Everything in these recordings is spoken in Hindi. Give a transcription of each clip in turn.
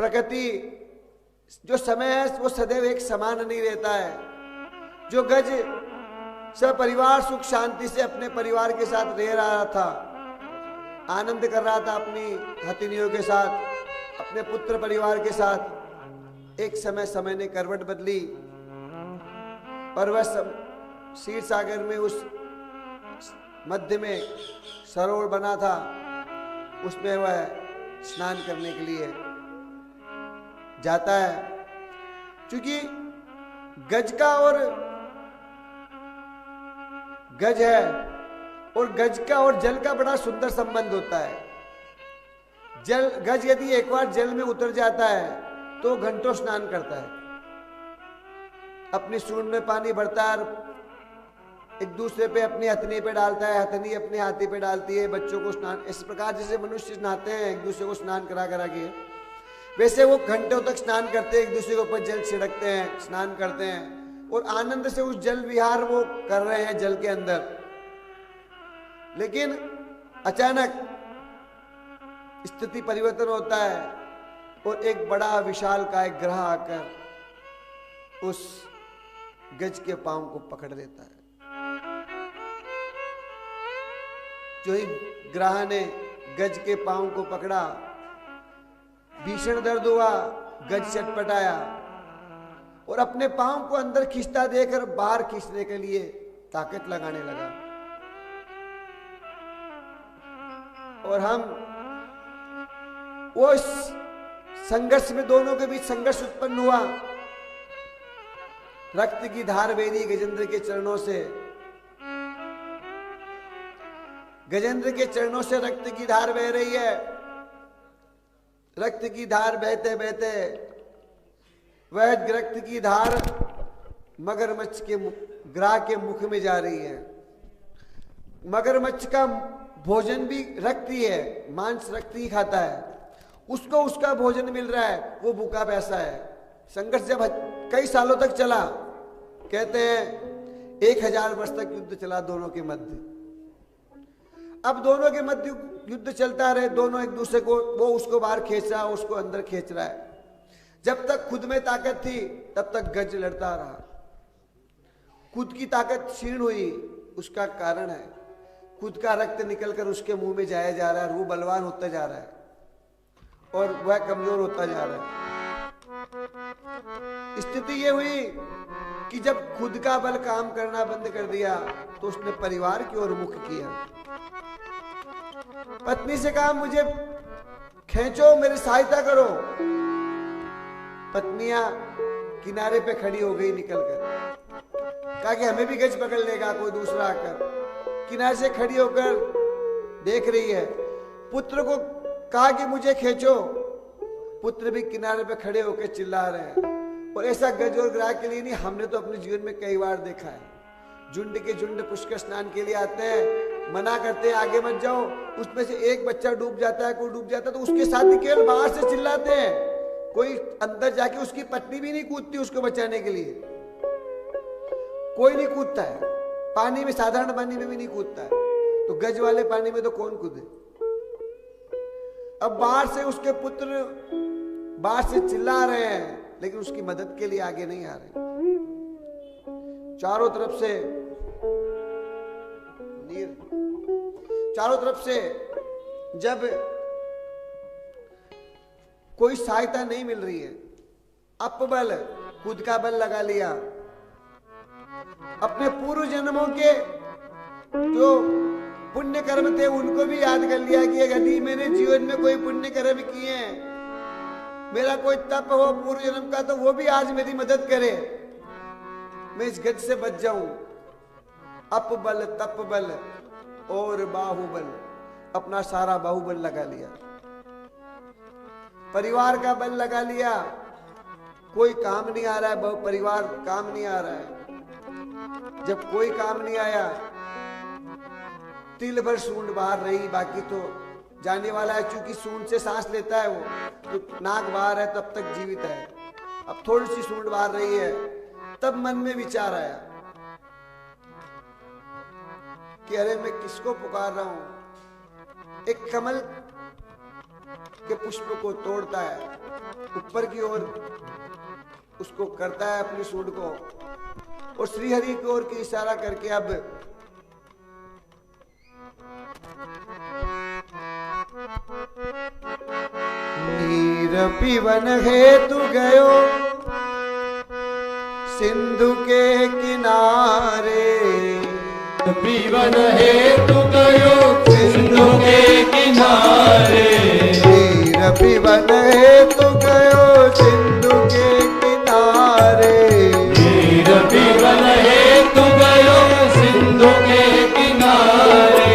प्रकृति जो समय है वो सदैव एक समान नहीं रहता है। जो गज सब परिवार सुख शांति से अपने परिवार के साथ रह रहा था, आनंद कर रहा था अपनी हथिनियों के साथ, अपने पुत्र परिवार के साथ, एक समय ने करवट बदली और वह क्षीर सागर में उस मध्य में सरोवर बना था, उसमें वह स्नान करने के लिए जाता है। क्योंकि गज का और गज है और गज का और जल का बड़ा सुंदर संबंध होता है। गज यदि एक बार जल में उतर जाता है तो घंटों स्नान करता है, अपनी सूंड में पानी भरता है, एक दूसरे पे अपनी हथनी पे डालता है, हथनी अपने हाथी पे डालती है, बच्चों को स्नान, इस प्रकार जैसे मनुष्य नहाते हैं एक दूसरे को स्नान करा के, वैसे वो घंटों तक स्नान करते हैं, एक दूसरे के ऊपर जल छिड़कते हैं, स्नान करते हैं और आनंद से उस जल विहार वो कर रहे हैं जल के अंदर। लेकिन अचानक स्थिति परिवर्तन होता है और एक बड़ा विशाल का एक ग्रह आकर उस गज के पांव को पकड़ लेता है। जो ही ग्रह ने गज के पांव को पकड़ा, भीषण दर्द हुआ, गज चटपटाया और अपने पांव को अंदर खींचता देकर बाहर खींचने के लिए ताकत लगाने लगा। और हम वो संघर्ष में, दोनों के बीच संघर्ष उत्पन्न हुआ। रक्त की धार बह रही गजेंद्र के चरणों से, गजेंद्र के चरणों से रक्त की धार बह रही है। रक्त की धार बहते बहते वह रक्त की धार मगरमच्छ के ग्राह के मुख में जा रही है। मगरमच्छ का भोजन भी रक्त ही है, मांस रक्त ही खाता है, उसको उसका भोजन मिल रहा है, वो भूखा पैसा है। संघर्ष जब कई सालों तक चला, कहते हैं 1000 वर्ष तक युद्ध चला दोनों के मध्य। अब दोनों के मध्य युद्ध चलता रहे, दोनों एक दूसरे को, वो उसको बाहर खींच रहा है, उसको अंदर खींच रहा है। जब तक खुद में ताकत थी तब तक गज लड़ता रहा। खुद की ताकत क्षीण हुई, उसका कारण है खुद का रक्त निकलकर उसके मुंह में जाया जा रहा है, वो बलवान होता जा रहा है और वह कमजोर होता जा रहा है। स्थिति ये हुई कि जब खुद का बल काम करना बंद कर दिया तो उसने परिवार की ओर मुख किया। पत्नी से कहा मुझे खींचो, मेरी सहायता करो। पत्नियां किनारे पे खड़ी हो गई निकलकर, कहा कि हमें भी गज पकड़ लेगा कोई दूसरा आकर। किनारे से खड़ी होकर देख रही है। पुत्र को कहा कि मुझे खींचो, पुत्र भी किनारे पे खड़े होकर चिल्ला रहे हैं। और ऐसा गज और ग्राह के लिए नहीं, हमने तो अपने जीवन में कई बार देखा है। झुंड के झुंड पुष्कर स्नान के लिए आते हैं, मना करते हैं आगे मत जाओ, उसमें से एक बच्चा डूब जाता है, कोई डूब जाता है तो उसके साथ ही केवल बाहर से चिल्लाते हैं, कोई अंदर जाके उसकी पत्नी भी नहीं कूदती उसको बचाने के लिए, कोई नहीं कूदता है। पानी में, साधारण पानी में भी नहीं कूदता है, तो गज वाले पानी में तो कौन कूदे। अब बाहर से उसके पुत्र बाहर से चिल्ला रहे हैं लेकिन उसकी मदद के लिए आगे नहीं आ रहे। चारों तरफ से जब कोई सहायता नहीं मिल रही है, अपबल, खुद का बल लगा लिया, अपने पूर्व जन्मों के जो पुण्य कर्म थे उनको भी याद कर लिया कि यदि मैंने जीवन में कोई पुण्य कर्म किए हैं, मेरा कोई तप हो पूर्व जन्म का, तो वो भी आज मेरी मदद करे, मैं इस गज से बच जाऊं। अपबल, तपबल और बाहुबल, अपना सारा बाहुबल लगा लिया, परिवार का बल लगा लिया। कोई काम नहीं आ रहा है, परिवार काम नहीं आ रहा है। जब कोई काम नहीं आया, तिल भर सूंड बाहर रही, बाकी तो जाने वाला है। चूंकि सूंड से सांस लेता है वो, तो नाक बाहर है तब तक जीवित है। अब थोड़ी सी सूंड बाहर रही है, तब मन में विचार आया कि अरे मैं किसको पुकार रहा हूं। एक कमल के पुष्प को तोड़ता है, ऊपर की ओर उसको करता है अपनी सूंड को, और श्रीहरि की ओर की इशारा करके अब नीर पीवन हेतु गयो सिंधु के किनारे, पीवन हेतु गयो सिंधु के किनारे, नीर पीवन हेतु गयो सिंधु के किनारे, नीर पीवन हेतु गयो सिंधु के किनारे,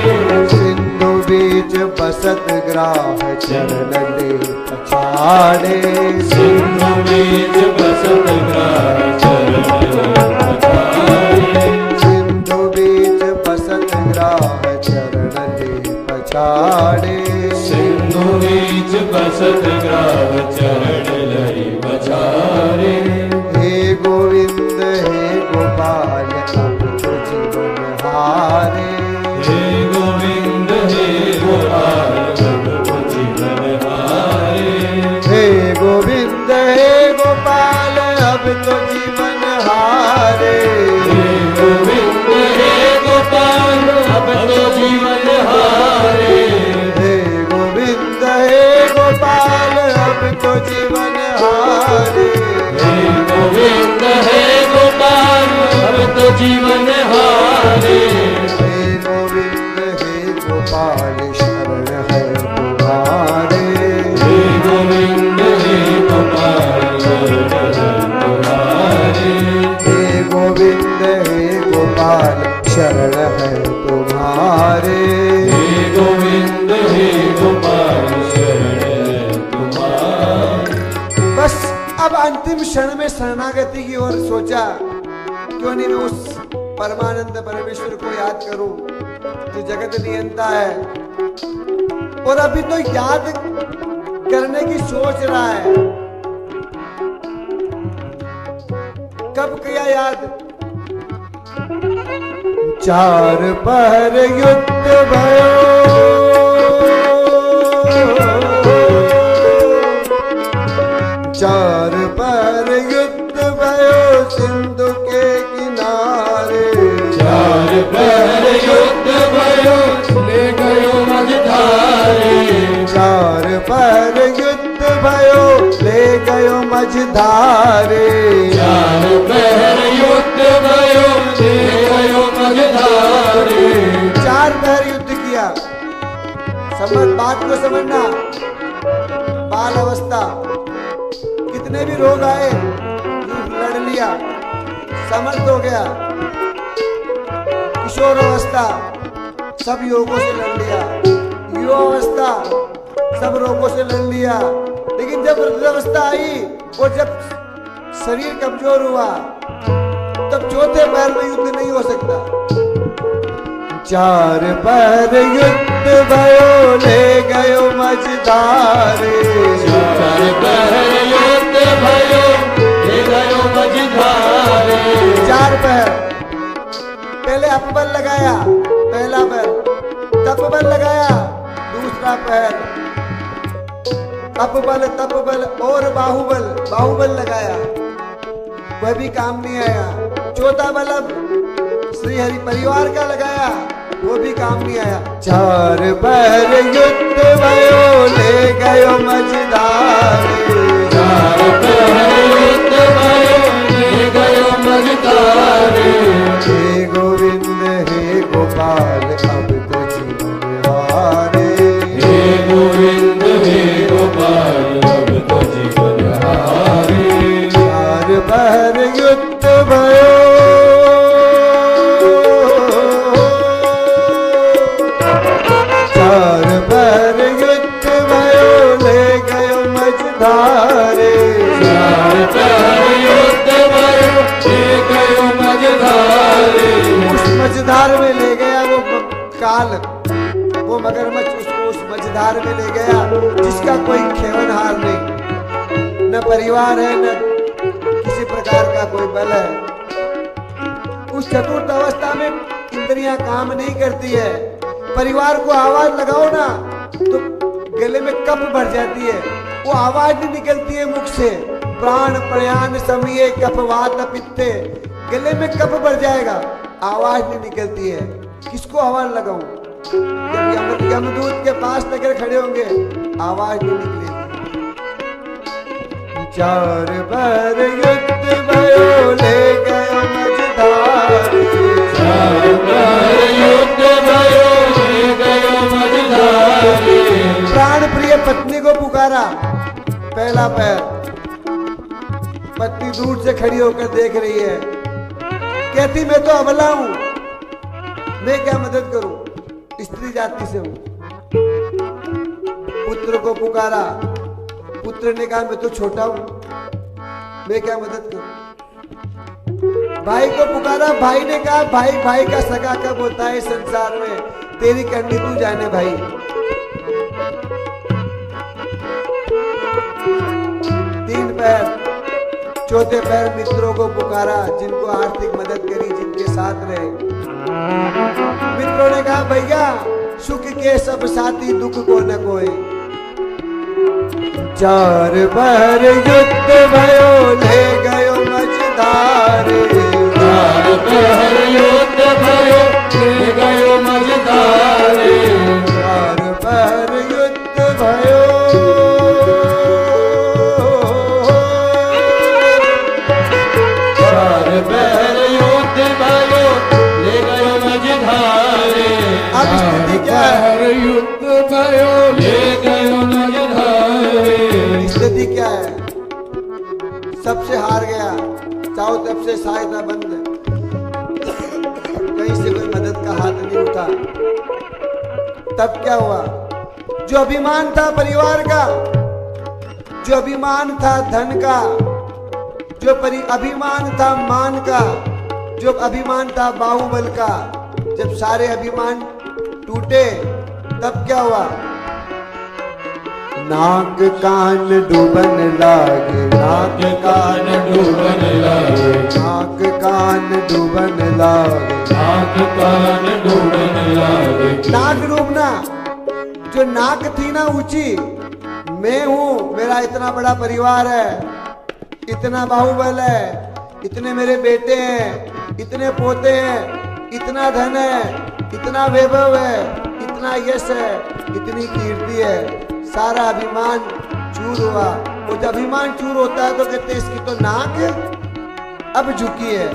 सिंधु बीच बसत ग्राह चरण ले पछाड़े, सिंधु बीच बसत ग्राह चरण ले पछाड़े, सिंधु बीच बसत ग्राह चरण ले पछाड़े, सिंधु बीच बसत ग्राह चरण लई पछाड़े, हे गोविंद हे गोपाल अब तो जीवन हारे, हे गोविंद हे गोपाल अब तो जीवन हारे, हे गोविंद हे गोपाल अब तो जीवन हारे, हे गोविंद हे गोपाल अब तो जीवन हारे, हे गोविंद हे गोपाल अब तो जीवन हारे, हे गोविंद हे गोपाल अब तो जीवन हारे, हे गोविंद हे गोपाल शरण है तुम्हारे, हे गोविंद हे गोपाल शरण तुम्हारे, हे गोविंद हे गोपाल शरण है तुम्हारे, हे गोविंद हे गोपाल शरण तुम्हारे। बस अब अंतिम क्षण में शरणागति की ओर सोचा, क्यों नहीं मैं उस परमानंद परमेश्वर को याद करूं जो जगत नियंता है, और अभी तो याद करने की सोच रहा है, कब किया याद? चार पहर युद्ध भयो, चार पहर युद्ध भयो सिंधु के किनारे, चार पहर युद्ध भयो ले गयो मझधारे, चार पहर युद्ध भयो ले गयो मझधारे, चार पहर युद्ध भयो ले गयो मझधारे, चार पहर युद्ध किया। समझ बात को समझना, बाल अवस्था कितने भी रोग आए लड़ लिया, समर्थ हो गया। किशोर अवस्था सब योगों से लड़ लिया, युवा अवस्था सब रोगों से लड़ लिया, लेकिन जब वृद्धावस्था आई और जब शरीर कमजोर हुआ तब चौथे पैर में युद्ध नहीं हो सकता। चार पैर युद्ध भयो ले गयो मझधारे, चार पहर युद्ध भयो ले गयो मझधारे, चार पैर, पहले अपबल लगाया पहला पैर, तपबल लगाया दूसरा पैर, अपबल तपबल और बाहुबल, बाहुबल लगाया, वह भी काम नहीं आया। चौथा बल अब श्री हरि परिवार का लगाया, वो भी काम नहीं आया। चार पैर युद्ध भयो ले गयो मझधारे, चार पहर युद्ध भयो ले गयो मझधारे, हे गोविंद हे गोपाल अब तो जीवन हारे, हे गोविंद हे गोपाल अब तो जीवन हारे, चार पैर युद्ध भयो, चार पैर युद्ध भयो ले गयो मझधारे, चार पहर युद्ध भयो ले गयो मझधारे, उस मझधार में ले गया वो काल, वो मगरमच्छ उसको उस मझधार में ले गया जिसका कोई खेवनहार नहीं, न परिवार है न किसी प्रकार का कोई बल है। उस चतुर्थ अवस्था में इंद्रियां काम नहीं करती है, परिवार को आवाज लगाओ ना तो गले में कफ भर जाती है, वो आवाज नहीं निकलती है मुख से। प्राण प्रयाण समिये कफवात पित्ते, गले में कफ भर जाएगा, आवाज नहीं निकलती है। किसको आवाज लगाऊं? जब यमदूत के पास नगर खड़े होंगे, आवाज नहीं निकलेगी। चार बार युद्ध भयो ले गयो मझधार, चार बार युद्ध भयो ले गयो मझधार। प्राण प्रिय पत्नी को पुकारा, पहला पैर। पत्नी दूर से खड़ी होकर देख रही है, कहती मैं तो अबला हूं, मैं क्या मदद करूं, स्त्री जाति से हूं। पुत्र को पुकारा, पुत्र ने कहा मैं तो छोटा हूं, मैं क्या मदद करूं। भाई को पुकारा, भाई ने कहा भाई भाई का सगा कब होता है संसार में, तेरी करनी तू जाने भाई। तीन पैर, चौथे पैर मित्रों को पुकारा, जिनको आर्थिक मदद करी, जिनके साथ रहे। मित्रों ने कहा भैया सुख के सब साथी, दुख को न कोई। चार बार युद्ध भयो ले गयो मझधार, चार बार युद्ध भयो ले गयो मझधार। चार बार युद्ध भयो, चार बार युद्ध भयो ले गयो मझधार। अब स्थिति क्या है? युद्ध भयो ले गयो मझधार। स्थिति क्या है? सबसे हार गया, चारों तरफ से सहायता बंद, कहीं से कोई मदद का हाथ नहीं उठा। तब क्या हुआ? जो अभिमान था परिवार का, जो अभिमान था धन का, जो अभिमान था मान का, जो अभिमान था बाहुबल का, जब सारे अभिमान टूटे तब क्या हुआ? नाक कान डूबन लागे, नाक कान डूबन लागे, नाक कान डूबन लागे, नाक कान डूबन लागे। नाक डूबना, जो नाक थी ना ऊंची, मैं हूं, मेरा इतना बड़ा परिवार है, इतना बाहुबल है, इतने मेरे बेटे हैं, इतने पोते हैं, इतना धन है, इतना वैभव है, इतना यश है, इतनी कीर्ति है, सारा अभिमान चूर हुआ। वो जब अभिमान चूर होता है तो कहते इसकी तो नाक अब झुकी है।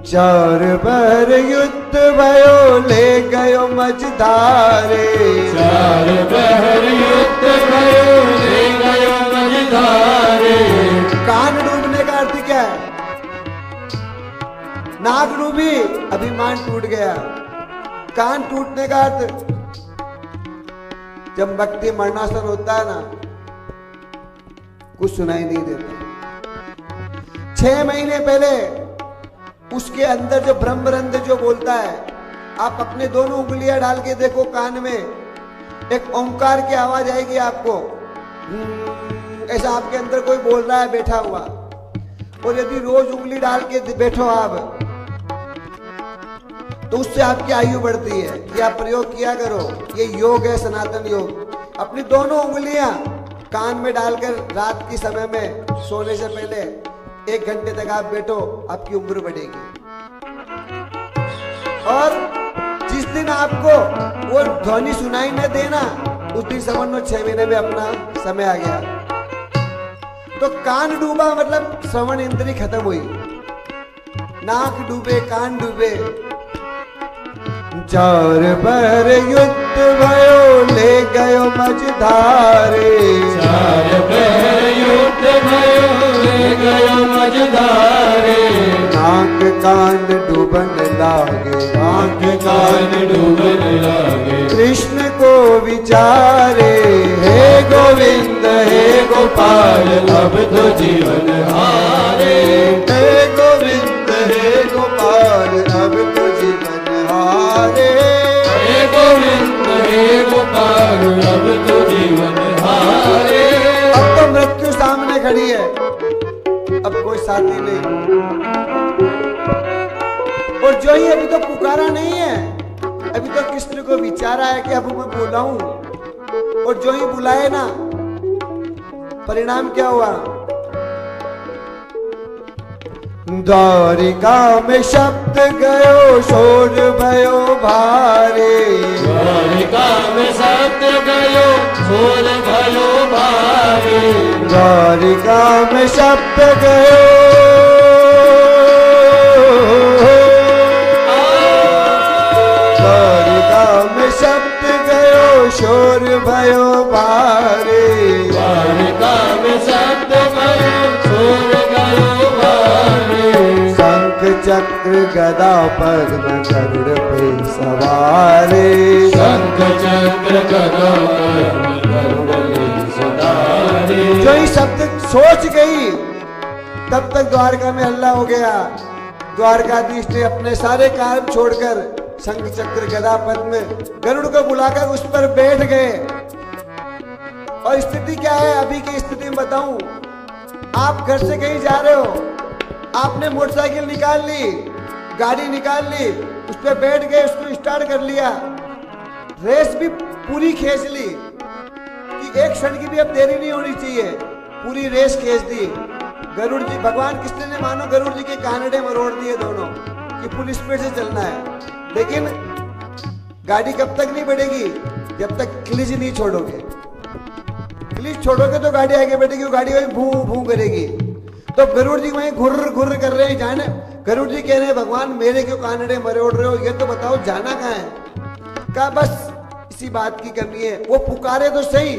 चार बार युद्ध भयो ले गयो मझधारे, चार बार युद्ध भयो ले गयो मझधारे। कान डूबने का अर्थ क्या है? नाक डूबी, अभिमान टूट गया। कान टूटने का अर्थ, जब व्यक्ति मरणासन होता है ना, कुछ सुनाई नहीं देता। 6 महीने पहले उसके अंदर जो ब्रह्मरंध्र जो बोलता है, आप अपने दोनों उंगलियां डाल के देखो कान में, एक ओंकार की आवाज आएगी आपको, ऐसा आपके अंदर कोई बोल रहा है बैठा हुआ। और यदि रोज उंगली डाल के बैठो आप, तो उससे आपकी आयु बढ़ती है। ये आप प्रयोग किया करो, ये योग है, सनातन योग। अपनी दोनों उंगलियां कान में डालकर रात के समय में सोने से पहले 1 घंटे तक आप बैठो, आपकी उम्र बढ़ेगी। और जिस दिन आपको वो ध्वनि सुनाई न देना, उस दिन समझ लो 6 महीने में अपना समय आ गया। तो कान डूबा मतलब श्रवण इंद्री खत्म हुई। नाक डूबे, कान डूबे। चार बार युद्ध भयो ले गयो मझधारे, चार बार युद्ध भयो ले गयो मझधारे। नाक कान डूबन लागे, नाक कान डूबन लागे। कृष्ण को विचारे, हे गोविंद हे गोपाल, अब तो जीवन हारे। हे गोविंद हे गोपाल, अब तो जीवन हारे। हे गोविंद हे गोपाल, अब तो जीवन हारे। अब तो मृत्यु सामने खड़ी है, अब कोई साथी नहीं। और जो ही अभी तो पुकारा नहीं है, अभी तो कृष्ण को विचार आया कि अब मैं बुलाऊं, और जो ही बुलाए ना, परिणाम क्या हुआ? द्वारिका में शब्द गयो, शोर भयो भारे। द्वारिका में शब्द गयो, शोर भयो भारे। द्वारिका में शब्द गयो, द्वारिका में शब्द गयो, शोर भयो भारे। द्वारिका में शब्द गयो, शोर भयो भारे। शंख चक्र गदा पद्म गरुड़ पे सवारे। शंख चक्र गदा पद्म गरुड़ पे सवारे। जो ही शब्द सोच गई, तब तक द्वारका में हल्ला हो गया। द्वारकाधीश ने अपने सारे काम छोड़कर शंख चक्र गदा पद्म गरुड़ को बुलाकर उस पर बैठ गए। और स्थिति क्या है अभी की स्थिति में बताऊं। आप घर से कहीं जा रहे हो, आपने मोटरसाइकिल निकाल ली, गाड़ी निकाल ली, उस पर बैठ गए, उसको स्टार्ट कर लिया, रेस भी पूरी खींच ली कि एक क्षण की भी अब देरी नहीं होनी चाहिए, पूरी रेस खींच दी। गरुड़ जी, भगवान कृष्ण ने मानो गरुड़ जी के कानड़े मरोड़ दिए दोनों कि फुल स्पीड से चलना है। लेकिन गाड़ी कब तक नहीं बढ़ेगी? जब तक क्लीज नहीं छोड़ोगे। क्लीज छोड़ोगे तो गाड़ी आगे बढ़ेगी, वो गाड़ी वही भू भू करेगी। तो गरुड़ जी वहीं घुर घुर कर रहे हैं, जाने गरुड़ जी कह रहे हैं भगवान मेरे क्यों कानड़े मरोड़ रहे हो, ये तो बताओ जाना कहाँ है? कहा बस इसी बात की कमी है। वो पुकारे तो सही,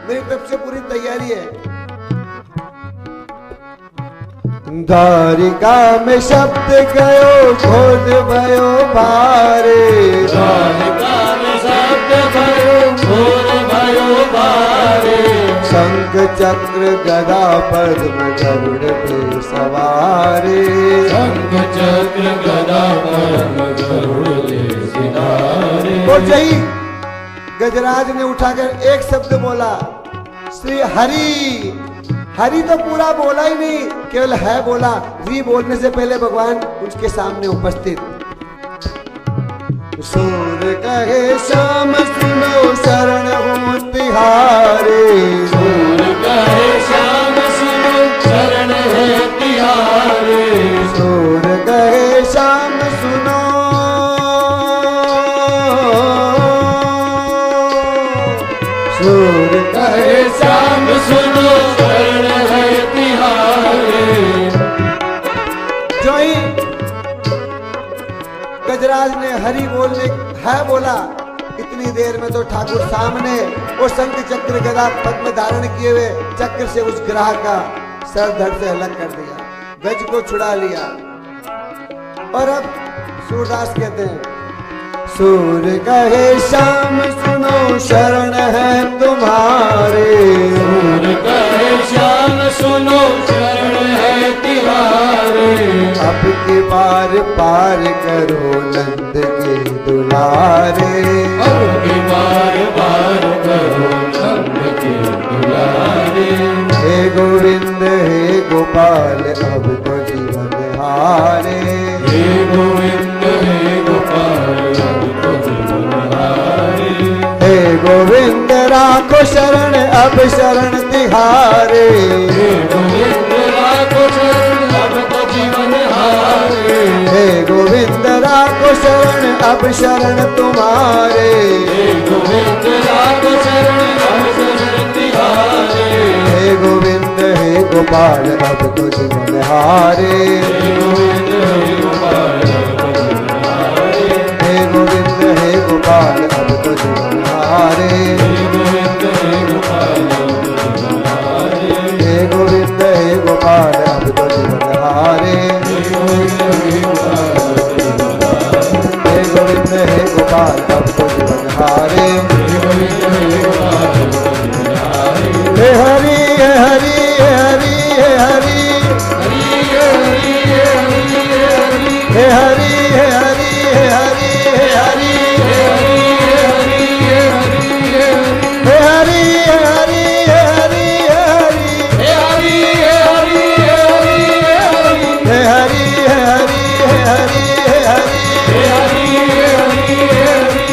मेरी तरफ से पूरी तैयारी है। द्वारिका में शब्द गयो, शोर भयो भारे। द्वारिका में शब्द गयो, शोर भयो भारे। शंख चक्र गदा पद्म गरुड़ पे सवारे। शंख चक्र गदा पद्म गरुड़ पे सवारे। और जही गजराज ने उठाकर एक शब्द बोला, श्री हरि। हरि तो पूरा बोला ही नहीं, केवल है बोला। री बोलने से पहले भगवान उसके सामने उपस्थित। सूर कहे श्याम सुनो, शरण हो तिहारे। सूर कहे श्याम सुनो, शरण है तिहारे। सूर कहे श्याम सुनो, सूर कहे श्याम सुनो, शरण है तिहारे। जो ही गजराज ने हरि बोलने है बोला, इतनी देर में तो ठाकुर सामने वो शंख चक्र गदा पद्म धारण किए हुए चक्र से उस ग्राह का सर धड़ से अलग कर दिया, गज को छुड़ा लिया। और अब सूरदास कहते हैं, सूर कहे श्याम सुनो, शरण है तुम्हारे। सूर कहे श्याम सुनो, शरण है तिहारे। अब की बार पार करो नंद के दुलारे। अब की बार पार करो नंद के दुलारे। हे गोविंद हे गोपाल अब तो जीवन हारे। हे गोविंद हे गोपाल अब तो जीवन हारे। हे गोविंद राखो शरण अब शरण तिहारे। हे गोविंद राखो शरण अब तो जीवन हारे। हे गोविंद राखो शरण अब शरण तुम्हारे। हे गोविंद राखो शरण अब शरण तिहारे। हे गोविंद हे गोपाल अब तो जीवन हारे। हे गोविंद हे गोपाल अब तो जीवन हारे। हे गोविंद हे गोपाल अब तो जीवन हारे। हे गोविंद हे गोपाल अब तो जीवन हारे। हे गोविंद हे गोपाल अब तो जीवन हारे। हे गोविंद हे गोपाल अब तो जीवन हारे। हे गोविंद हे गोपाल अब तो जीवन हारे। हे गोविंद हे गोपाल अब तो जीवन हारे। हे हरि हे हरि हे हरि हे हरि। हरि हरि हरि हरि हे हरि हे हरि हे हरि हे हरि। हे हरि हे हरि हे हरि हे हरि हे हरि हे हरि। हे हरि हे हरि हे हरि हे हरि हे हरि हे हरि हे हरि। हे हरि हे हरि